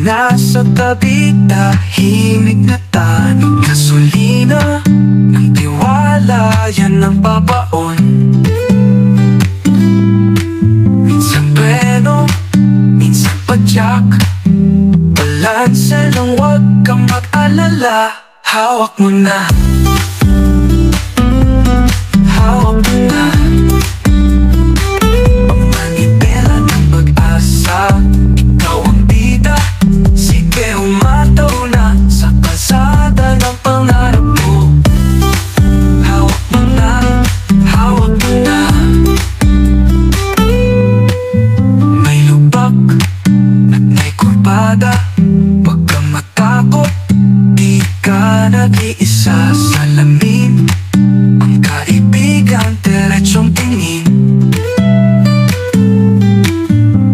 Nasa tabi, tahimik na tanong gasolina ng tiwala, yan ang babaon. Minsan preno, minsan padyak, balanse lang, wag kang mag-alala. Hawak mo na, hawak mo na ang manibela ng pag-asa. Ikaw ang bida, sige umataw na sa kalsada ng pangarap mo. Hawak mo na, hawak mo na. May lubak at may kurbada, wag kang matakot, di ka nag-iisa. Salamin ang kaibigan, diretsong tingin.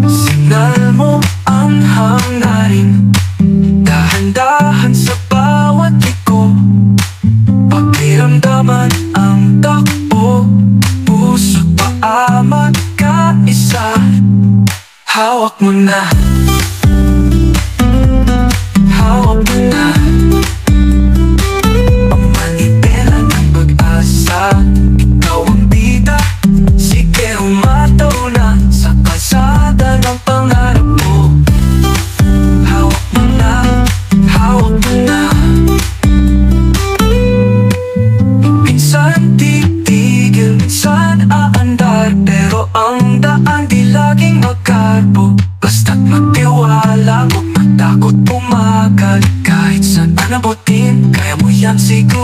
Signal mo ang hangarin, dahan-dahan sa bawat liko. Pakiramdaman ang takbo, puso't paa magkaisa. Hawak mo na, hawak mo na ang manibela ng pag-asa. Ikaw ang bida, sige umataw na sa kalsada ng pangarap mo. Hawak mo na, hawak mo na. Minsan titigil, minsan aandar, pero ang daan di laging magkarbo. Basta't magtiwala, huwag matakot pumagal. Kahit saan panabutin, kaya mo yan siguro.